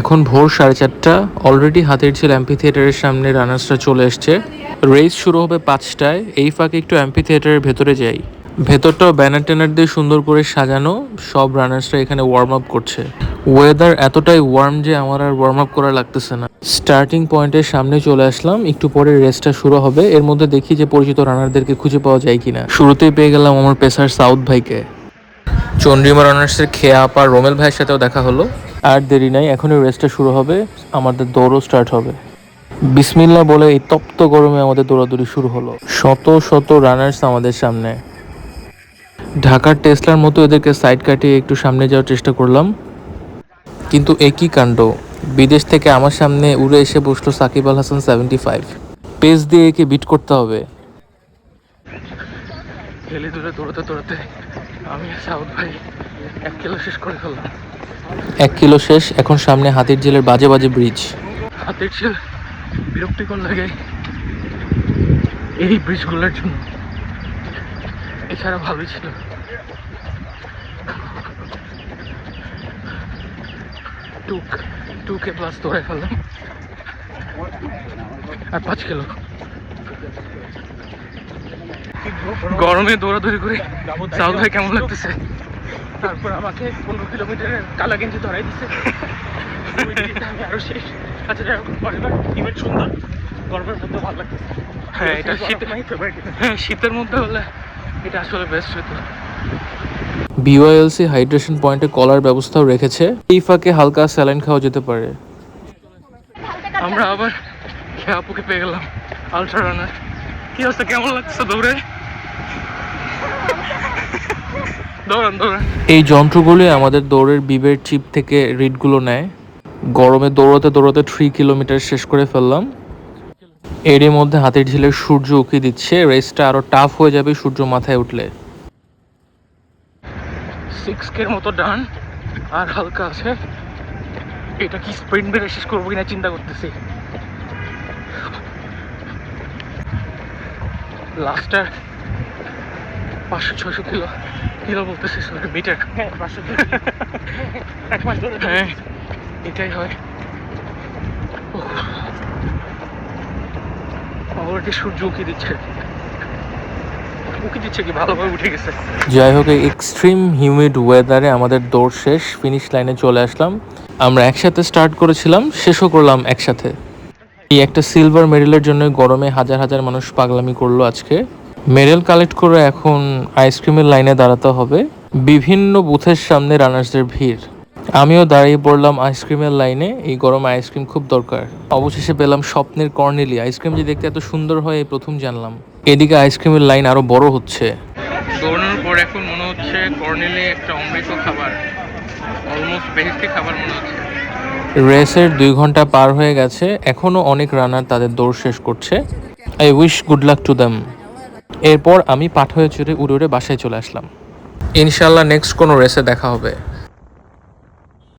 এখন ভোর 4:30। অলরেডি হাতির ঝিল অ্যাম্পি থিয়েটারের সামনে রানার্সরা চলে এসছে। রেস শুরু হবে 5টায়। এই ফাঁকে একটু অ্যাম্পি থিয়েটারের ভেতরে যাই। ভেতরটাও ব্যানার ট্যানার দিয়ে সুন্দর করে সাজানো। সব রানার্সরা এখানে ওয়ার্ম আপ করছে। ওয়েদার এতটাই ওয়ার্ম যে আমার আর ওয়ার্ম আপ করা লাগতেছে না। স্টার্টিং পয়েন্টের সামনে চলে আসলাম। একটু পরে রেসটা শুরু হবে। এর মধ্যে দেখি যে পরিচিত রানারদেরকে খুঁজে পাওয়া যায় কিনা। শুরুতেই পেয়ে গেলাম আমার পেসার সাউথ ভাইকে। চন্দ্রিমা রানার্সের খেয়া আপা রোমেল ভাইয়ের সাথেও দেখা হলো। আর দেরি নাই, এখনই রেসটা শুরু হবে। আমাদের দৌড়ও স্টার্ট হবে। বিসমিল্লাহ বলে এই তপ্ত গরমে আমাদের দৌড়াদৌড়ি শুরু হলো। শত শত রানার্স আমাদের সামনে। ঢাকার টেসলার মতো এদেরকে সাইড কাটিয়ে একটু সামনে যাওয়ার চেষ্টা করলাম, কিন্তু একই কাণ্ড। বিদেশ থেকে আমার সামনে উড়ে এসে বসলো সাকিব আল হাসান 75। পেস দিয়ে একে বিট করতে হবে। হেলে দূরে দৌড়াতে দৌড়াতে আমি সাউথ ভাই 1 কিলো শেষ করে ফেললাম। 1 কিলো শেষ। এখন সামনে হাতির ঝিলের বাজে বাজে ব্রিজ। হাতির ঝিল বিরক্তিকর লাগে এই ব্রিজগুলোর জন্য, এছাড়া ভালোই ছিল। 2K প্লাস দৌড়ে ফেললাম আর 5 কিলো। গরমে দৌড়াদৌড়ি করে সাউথ ভাই কেমন লাগতেছে? তারপর আমাকে 15 কিলোমিটারের কালা গেঞ্জি ধরাই দিচ্ছে। আরো শেষ। আচ্ছা যাই হোক, ইভেন্ট সুন্দর, গরমের মধ্যে ভালো লাগতেছে। হ্যাঁ, এটা শীতের হ্যাঁ শীতের মধ্যে হলে এটা আসলে বেস্ট হতো। বিওয়াইএলসি হাইড্রেশন পয়েন্টে কলার ব্যবস্থাও রেখেছে। এই ফাঁকে হালকা স্যালাইন খাওয়া যেতে পারে। আমরা আবার খেয়াপুকে পেয়ে গেলাম, আলট্রা রানার। কি অবস্থা, কেমন লাগছে দৌড়ে? দৌড়ান দৌড়ান। এই যন্ত্রগুলি আমাদের দৌড়ের বিবের চিপ থেকে রিডগুলো নেয়। গরমে দৌড়াতে দৌড়াতে 3 কিলোমিটার শেষ করে ফেললাম। এরই মধ্যে হাতির ঝিলের সূর্য উঁকি দিচ্ছে। রেসটা আরো টাফ হয়ে যাবে সূর্য মাথায় উঠলে। 6K মতো ডান আর হালকা আছে। এটা কি স্প্রিন্ট বেড়ে শেষ করবো কিনা চিন্তা করতেছি। লাস্টটা 500-600 কিলো বলতেছি, সরি মিটার। হ্যাঁ 500 হ্যাঁ এটাই হয়। অলরেডি সূর্য উঁকি দিচ্ছে কি ভালোভাবে উঠে গেছে। যাই হোক, এই এক্সট্রিম হিউমিড ওয়েদারে আমাদের দৌড় শেষ। ফিনিশ লাইনে চলে আসলাম। আমরা একসাথে স্টার্ট করেছিলাম, শেষও করলাম একসাথে। এই একটা সিলভার মেডেলের জন্য গরমে হাজার হাজার মানুষ পাগলামি করলো আজকে। মেডেল কালেক্ট করে এখন আইসক্রিমের লাইনে দাঁড়াতে হবে। বিভিন্ন বুথের সামনে রানার্সদের ভিড়। আমিও দাঁড়িয়ে পড়লাম আইসক্রিমের লাইনে। এই গরমে আইসক্রিম খুব দরকার। অবশেষে পেলাম স্বপ্নের কর্নেলি আইসক্রিম। যে দেখতে এত সুন্দর হয় এই প্রথম জানলাম। এদিকে আইসক্রিমের লাইন আরো বড় হচ্ছে। দৌড়ানোর পর এখন মনে হচ্ছে কর্নেলি একটা অমৃত খাবার, অলমোস্ট বেহেস্টি খাবার মনে হচ্ছে। রেসের 2 ঘন্টা পার হয়ে গেছে। এখনো অনেক রানার তাদের দৌড় শেষ করছে। I wish good luck to them. এরপর আমি পাঠায় চড়ে উড়ে উড়ে বাসায় চলে আসলাম। ইনশাল্লাহ নেক্সট কোনো রেসে দেখা হবে।